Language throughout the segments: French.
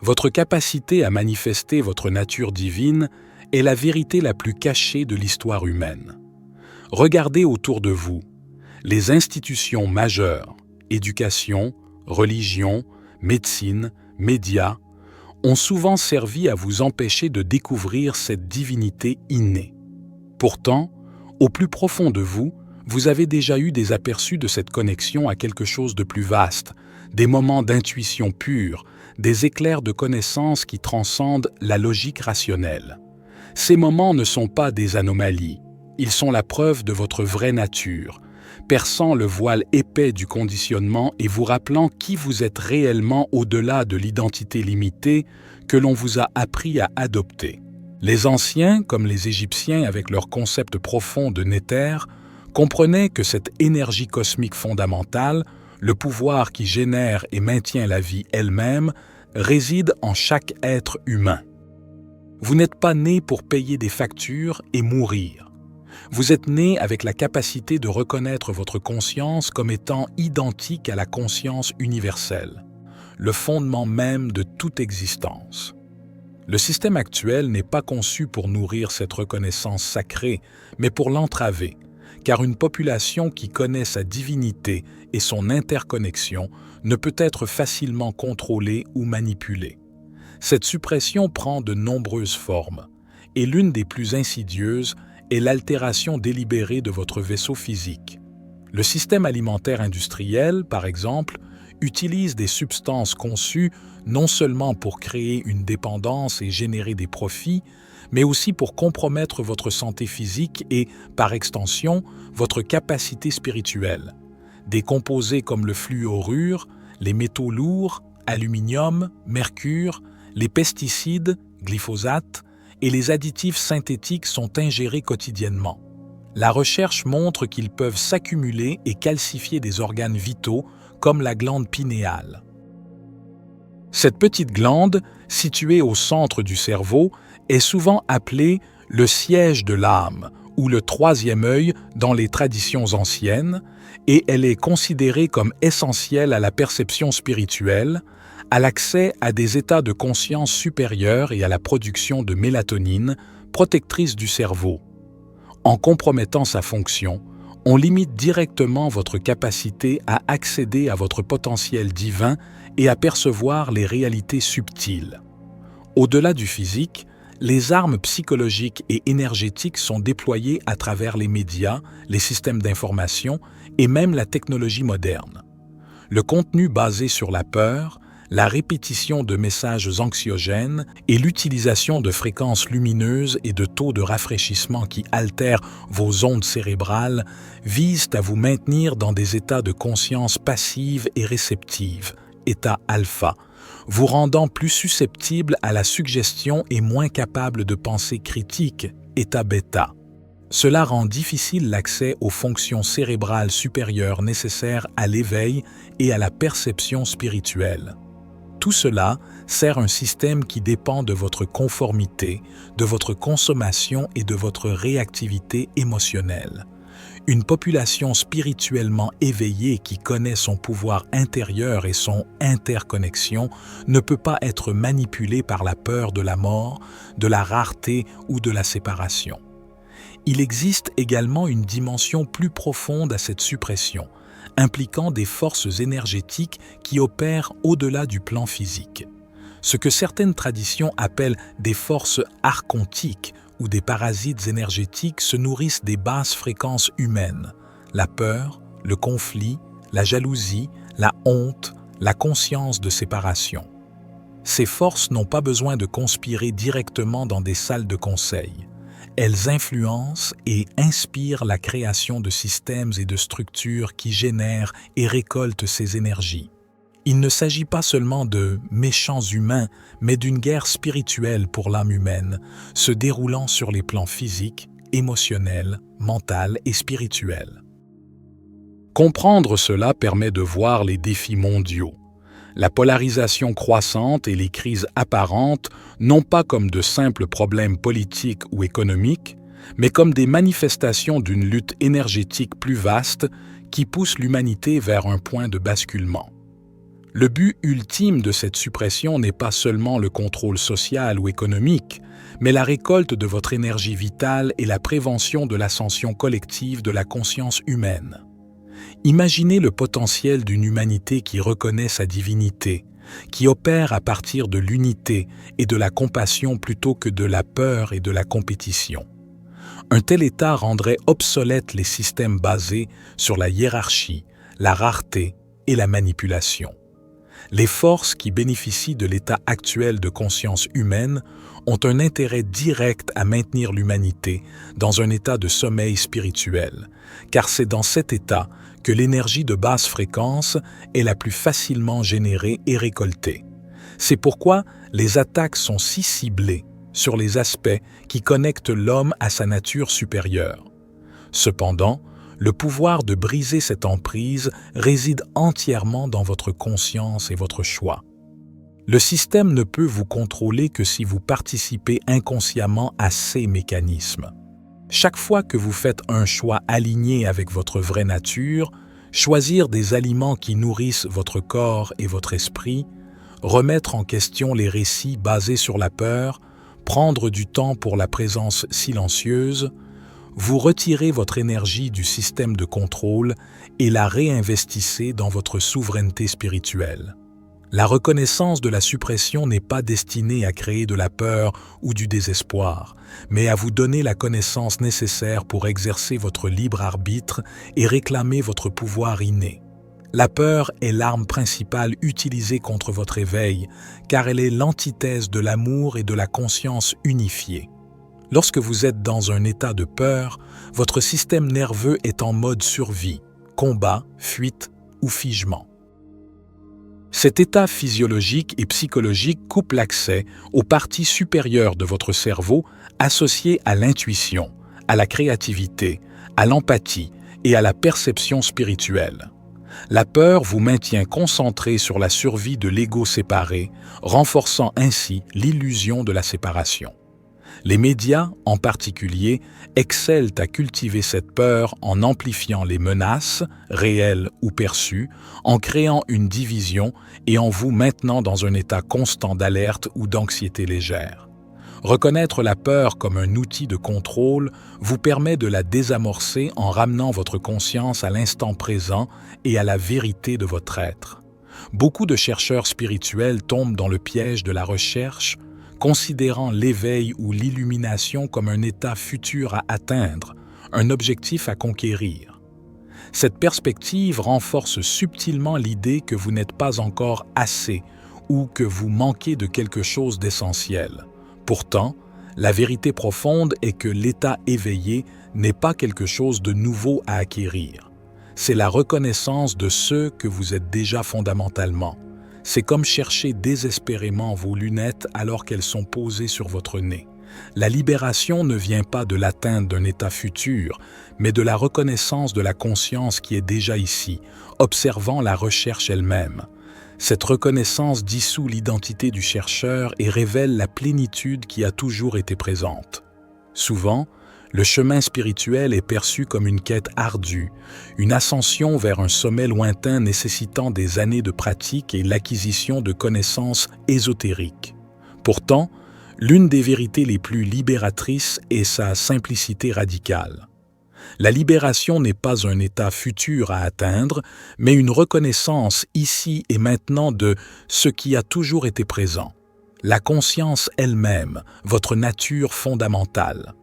Votre capacité à manifester votre nature divine est la vérité la plus cachée de l'histoire humaine. Regardez autour de vous. Les institutions majeures, éducation, religion, médecine, médias, ont souvent servi à vous empêcher de découvrir cette divinité innée. Pourtant, au plus profond de vous, vous avez déjà eu des aperçus de cette connexion à quelque chose de plus vaste, des moments d'intuition pure, des éclairs de connaissance qui transcendent la logique rationnelle. Ces moments ne sont pas des anomalies, ils sont la preuve de votre vraie nature, perçant le voile épais du conditionnement et vous rappelant qui vous êtes réellement au-delà de l'identité limitée que l'on vous a appris à adopter. Les anciens, comme les Égyptiens avec leur concept profond de Néter, comprenaient que cette énergie cosmique fondamentale, le pouvoir qui génère et maintient la vie elle-même, réside en chaque être humain. Vous n'êtes pas né pour payer des factures et mourir. Vous êtes né avec la capacité de reconnaître votre conscience comme étant identique à la conscience universelle, le fondement même de toute existence. Le système actuel n'est pas conçu pour nourrir cette reconnaissance sacrée, mais pour l'entraver, car une population qui connaît sa divinité et son interconnexion ne peut être facilement contrôlée ou manipulée. Cette suppression prend de nombreuses formes, et l'une des plus insidieuses est l'altération délibérée de votre vaisseau physique. Le système alimentaire industriel, par exemple, utilise des substances conçues non seulement pour créer une dépendance et générer des profits, mais aussi pour compromettre votre santé physique et, par extension, votre capacité spirituelle. Des composés comme le fluorure, les métaux lourds, aluminium, mercure, les pesticides, glyphosate, et les additifs synthétiques sont ingérés quotidiennement. La recherche montre qu'ils peuvent s'accumuler et calcifier des organes vitaux comme la glande pinéale. Cette petite glande, située au centre du cerveau, est souvent appelée le siège de l'âme ou le troisième œil dans les traditions anciennes, et elle est considérée comme essentielle à la perception spirituelle, à l'accès à des états de conscience supérieurs et à la production de mélatonine, protectrice du cerveau. En compromettant sa fonction, on limite directement votre capacité à accéder à votre potentiel divin et à percevoir les réalités subtiles. Au-delà du physique, les armes psychologiques et énergétiques sont déployées à travers les médias, les systèmes d'information et même la technologie moderne. Le contenu basé sur la peur, la répétition de messages anxiogènes et l'utilisation de fréquences lumineuses et de taux de rafraîchissement qui altèrent vos ondes cérébrales visent à vous maintenir dans des états de conscience passive et réceptive, état alpha, vous rendant plus susceptible à la suggestion et moins capable de pensée critique, état bêta. Cela rend difficile l'accès aux fonctions cérébrales supérieures nécessaires à l'éveil et à la perception spirituelle. Tout cela sert un système qui dépend de votre conformité, de votre consommation et de votre réactivité émotionnelle. Une population spirituellement éveillée qui connaît son pouvoir intérieur et son interconnexion ne peut pas être manipulée par la peur de la mort, de la rareté ou de la séparation. Il existe également une dimension plus profonde à cette suppression, impliquant des forces énergétiques qui opèrent au-delà du plan physique. Ce que certaines traditions appellent des forces archontiques ou des parasites énergétiques se nourrissent des basses fréquences humaines, la peur, le conflit, la jalousie, la honte, la conscience de séparation. Ces forces n'ont pas besoin de conspirer directement dans des salles de conseil. Elles influencent et inspirent la création de systèmes et de structures qui génèrent et récoltent ces énergies. Il ne s'agit pas seulement de méchants humains, mais d'une guerre spirituelle pour l'âme humaine, se déroulant sur les plans physiques, émotionnels, mental et spirituel. Comprendre cela permet de voir les défis mondiaux. La polarisation croissante et les crises apparentes non pas comme de simples problèmes politiques ou économiques, mais comme des manifestations d'une lutte énergétique plus vaste qui pousse l'humanité vers un point de basculement. Le but ultime de cette suppression n'est pas seulement le contrôle social ou économique, mais la récolte de votre énergie vitale et la prévention de l'ascension collective de la conscience humaine. Imaginez le potentiel d'une humanité qui reconnaît sa divinité, qui opère à partir de l'unité et de la compassion plutôt que de la peur et de la compétition. Un tel état rendrait obsolètes les systèmes basés sur la hiérarchie, la rareté et la manipulation. Les forces qui bénéficient de l'état actuel de conscience humaine ont un intérêt direct à maintenir l'humanité dans un état de sommeil spirituel, car c'est dans cet état que l'énergie de basse fréquence est la plus facilement générée et récoltée. C'est pourquoi les attaques sont si ciblées sur les aspects qui connectent l'homme à sa nature supérieure. Cependant, le pouvoir de briser cette emprise réside entièrement dans votre conscience et votre choix. Le système ne peut vous contrôler que si vous participez inconsciemment à ces mécanismes. Chaque fois que vous faites un choix aligné avec votre vraie nature, choisir des aliments qui nourrissent votre corps et votre esprit, remettre en question les récits basés sur la peur, prendre du temps pour la présence silencieuse, vous retirez votre énergie du système de contrôle et la réinvestissez dans votre souveraineté spirituelle. La reconnaissance de la suppression n'est pas destinée à créer de la peur ou du désespoir, mais à vous donner la connaissance nécessaire pour exercer votre libre arbitre et réclamer votre pouvoir inné. La peur est l'arme principale utilisée contre votre éveil, car elle est l'antithèse de l'amour et de la conscience unifiée. Lorsque vous êtes dans un état de peur, votre système nerveux est en mode survie, combat, fuite ou figement. Cet état physiologique et psychologique coupe l'accès aux parties supérieures de votre cerveau associées à l'intuition, à la créativité, à l'empathie et à la perception spirituelle. La peur vous maintient concentré sur la survie de l'ego séparé, renforçant ainsi l'illusion de la séparation. Les médias, en particulier, excellent à cultiver cette peur en amplifiant les menaces, réelles ou perçues, en créant une division et en vous maintenant dans un état constant d'alerte ou d'anxiété légère. Reconnaître la peur comme un outil de contrôle vous permet de la désamorcer en ramenant votre conscience à l'instant présent et à la vérité de votre être. Beaucoup de chercheurs spirituels tombent dans le piège de la recherche, considérant l'éveil ou l'illumination comme un état futur à atteindre, un objectif à conquérir. Cette perspective renforce subtilement l'idée que vous n'êtes pas encore assez ou que vous manquez de quelque chose d'essentiel. Pourtant, la vérité profonde est que l'état éveillé n'est pas quelque chose de nouveau à acquérir. C'est la reconnaissance de ce que vous êtes déjà fondamentalement. C'est comme chercher désespérément vos lunettes alors qu'elles sont posées sur votre nez. La libération ne vient pas de l'atteinte d'un état futur, mais de la reconnaissance de la conscience qui est déjà ici, observant la recherche elle-même. Cette reconnaissance dissout l'identité du chercheur et révèle la plénitude qui a toujours été présente. Souvent, le chemin spirituel est perçu comme une quête ardue, une ascension vers un sommet lointain nécessitant des années de pratique et l'acquisition de connaissances ésotériques. Pourtant, l'une des vérités les plus libératrices est sa simplicité radicale. La libération n'est pas un état futur à atteindre, mais une reconnaissance ici et maintenant de ce qui a toujours été présent. La conscience elle-même, votre nature fondamentale.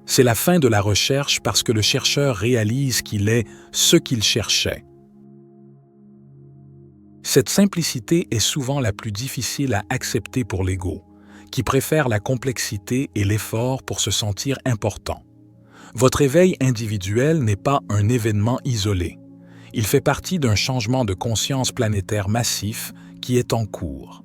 C'est la fin de la recherche parce que le chercheur réalise qu'il est ce qu'il cherchait. Cette simplicité est souvent la plus difficile à accepter pour l'ego, qui préfère la complexité et l'effort pour se sentir important. Votre éveil individuel n'est pas un événement isolé. Il fait partie d'un changement de conscience planétaire massif qui est en cours.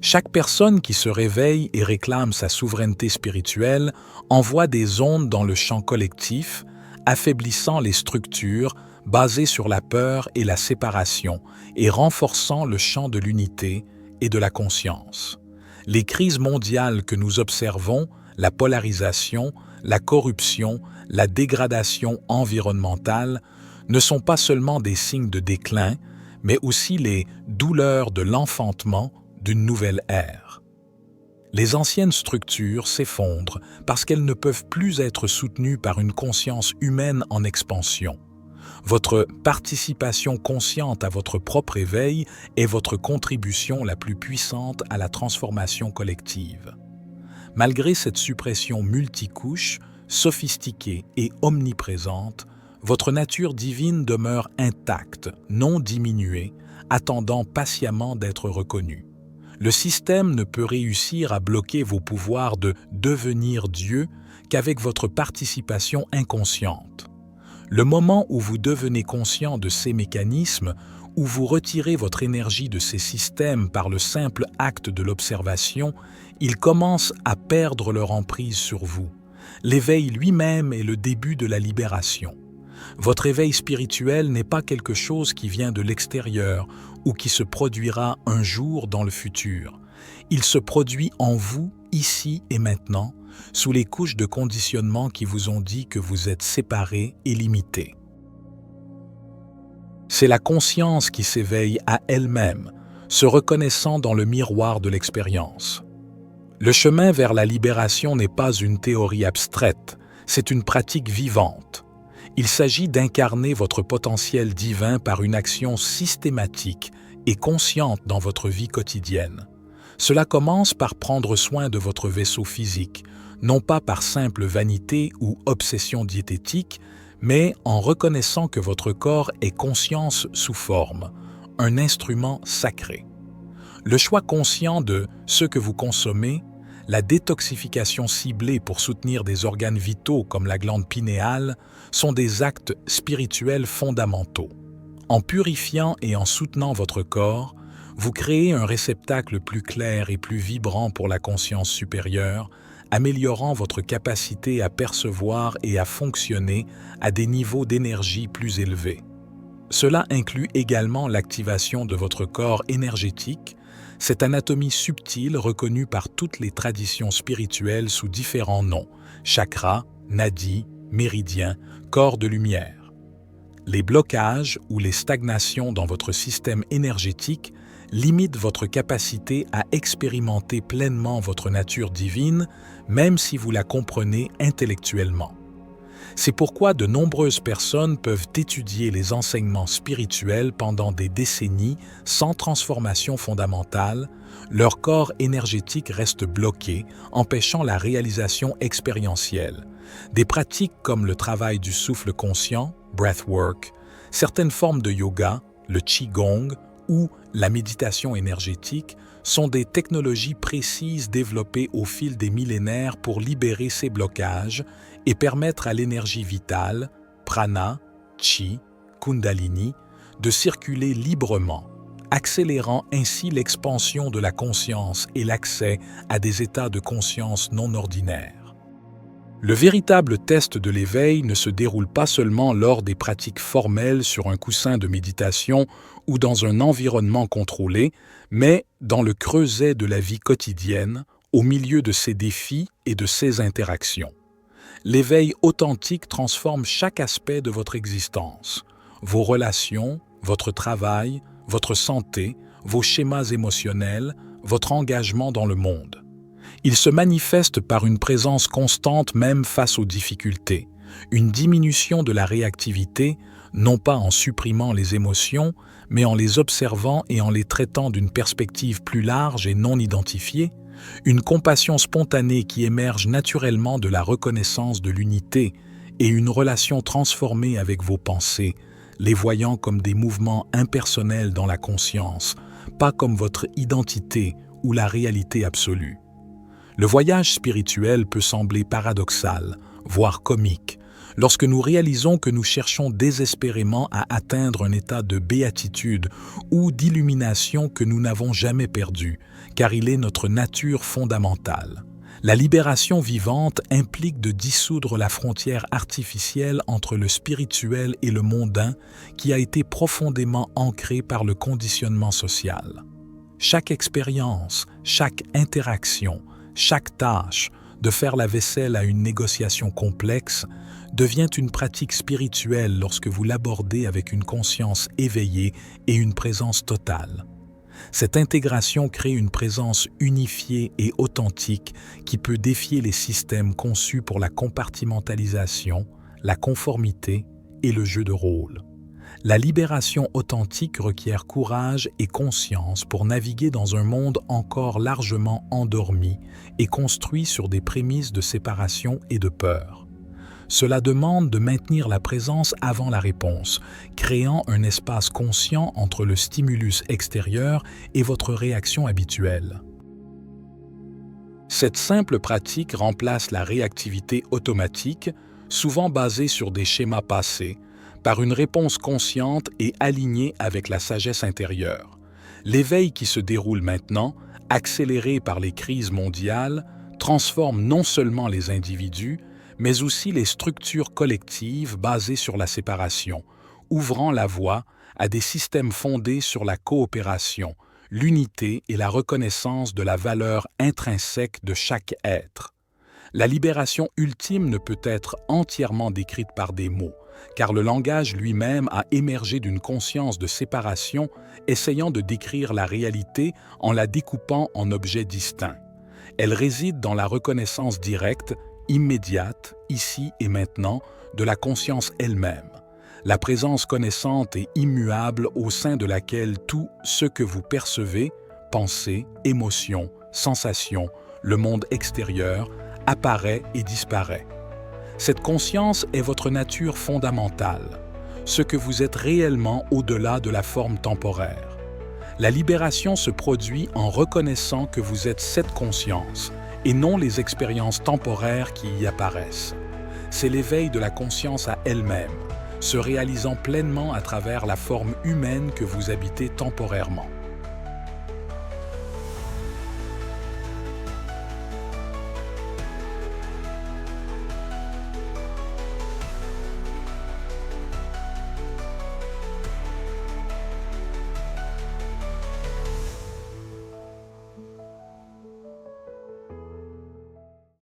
Chaque personne qui se réveille et réclame sa souveraineté spirituelle envoie des ondes dans le champ collectif, affaiblissant les structures basées sur la peur et la séparation et renforçant le champ de l'unité et de la conscience. Les crises mondiales que nous observons, la polarisation, la corruption, la dégradation environnementale, ne sont pas seulement des signes de déclin, mais aussi les douleurs de l'enfantement d'une nouvelle ère. Les anciennes structures s'effondrent parce qu'elles ne peuvent plus être soutenues par une conscience humaine en expansion. Votre participation consciente à votre propre éveil est votre contribution la plus puissante à la transformation collective. Malgré cette suppression multicouche, sophistiquée et omniprésente, votre nature divine demeure intacte, non diminuée, attendant patiemment d'être reconnue. Le système ne peut réussir à bloquer vos pouvoirs de devenir Dieu qu'avec votre participation inconsciente. Le moment où vous devenez conscient de ces mécanismes, où vous retirez votre énergie de ces systèmes par le simple acte de l'observation, ils commencent à perdre leur emprise sur vous. L'éveil lui-même est le début de la libération. Votre éveil spirituel n'est pas quelque chose qui vient de l'extérieur ou qui se produira un jour dans le futur. Il se produit en vous, ici et maintenant, sous les couches de conditionnement qui vous ont dit que vous êtes séparés et limités. C'est la conscience qui s'éveille à elle-même, se reconnaissant dans le miroir de l'expérience. Le chemin vers la libération n'est pas une théorie abstraite, c'est une pratique vivante. Il s'agit d'incarner votre potentiel divin par une action systématique et consciente dans votre vie quotidienne. Cela commence par prendre soin de votre vaisseau physique, non pas par simple vanité ou obsession diététique, mais en reconnaissant que votre corps est conscience sous forme, un instrument sacré. Le choix conscient de ce que vous consommez, la détoxification ciblée pour soutenir des organes vitaux comme la glande pinéale sont des actes spirituels fondamentaux. En purifiant et en soutenant votre corps, vous créez un réceptacle plus clair et plus vibrant pour la conscience supérieure, améliorant votre capacité à percevoir et à fonctionner à des niveaux d'énergie plus élevés. Cela inclut également l'activation de votre corps énergétique, cette anatomie subtile reconnue par toutes les traditions spirituelles sous différents noms, chakras, nadis, méridiens, corps de lumière. Les blocages ou les stagnations dans votre système énergétique limitent votre capacité à expérimenter pleinement votre nature divine, même si vous la comprenez intellectuellement. C'est pourquoi de nombreuses personnes peuvent étudier les enseignements spirituels pendant des décennies sans transformation fondamentale, leur corps énergétique reste bloqué, empêchant la réalisation expérientielle. Des pratiques comme le travail du souffle conscient, breathwork, certaines formes de yoga, le qigong ou la méditation énergétique sont des technologies précises développées au fil des millénaires pour libérer ces blocages et permettre à l'énergie vitale, prana, chi, kundalini, de circuler librement, accélérant ainsi l'expansion de la conscience et l'accès à des états de conscience non ordinaires. Le véritable test de l'éveil ne se déroule pas seulement lors des pratiques formelles sur un coussin de méditation ou dans un environnement contrôlé, mais dans le creuset de la vie quotidienne, au milieu de ses défis et de ses interactions. L'éveil authentique transforme chaque aspect de votre existence, vos relations, votre travail, votre santé, vos schémas émotionnels, votre engagement dans le monde. Il se manifeste par une présence constante même face aux difficultés, une diminution de la réactivité, non pas en supprimant les émotions, mais en les observant et en les traitant d'une perspective plus large et non identifiée, une compassion spontanée qui émerge naturellement de la reconnaissance de l'unité et une relation transformée avec vos pensées, les voyant comme des mouvements impersonnels dans la conscience, pas comme votre identité ou la réalité absolue. Le voyage spirituel peut sembler paradoxal, voire comique, lorsque nous réalisons que nous cherchons désespérément à atteindre un état de béatitude ou d'illumination que nous n'avons jamais perdu, car il est notre nature fondamentale. La libération vivante implique de dissoudre la frontière artificielle entre le spirituel et le mondain qui a été profondément ancrée par le conditionnement social. Chaque expérience, chaque interaction, chaque tâche de faire la vaisselle à une négociation complexe, devient une pratique spirituelle lorsque vous l'abordez avec une conscience éveillée et une présence totale. Cette intégration crée une présence unifiée et authentique qui peut défier les systèmes conçus pour la compartimentalisation, la conformité et le jeu de rôle. La libération authentique requiert courage et conscience pour naviguer dans un monde encore largement endormi et construit sur des prémices de séparation et de peur. Cela demande de maintenir la présence avant la réponse, créant un espace conscient entre le stimulus extérieur et votre réaction habituelle. Cette simple pratique remplace la réactivité automatique, souvent basée sur des schémas passés, par une réponse consciente et alignée avec la sagesse intérieure. L'éveil qui se déroule maintenant, accéléré par les crises mondiales, transforme non seulement les individus, mais aussi les structures collectives basées sur la séparation, ouvrant la voie à des systèmes fondés sur la coopération, l'unité et la reconnaissance de la valeur intrinsèque de chaque être. La libération ultime ne peut être entièrement décrite par des mots, car le langage lui-même a émergé d'une conscience de séparation, essayant de décrire la réalité en la découpant en objets distincts. Elle réside dans la reconnaissance directe, immédiate, ici et maintenant, de la conscience elle-même, la présence connaissante et immuable au sein de laquelle tout ce que vous percevez, pensées, émotions, sensations, le monde extérieur, apparaît et disparaît. Cette conscience est votre nature fondamentale, ce que vous êtes réellement au-delà de la forme temporaire. La libération se produit en reconnaissant que vous êtes cette conscience et non les expériences temporaires qui y apparaissent. C'est l'éveil de la conscience à elle-même, se réalisant pleinement à travers la forme humaine que vous habitez temporairement.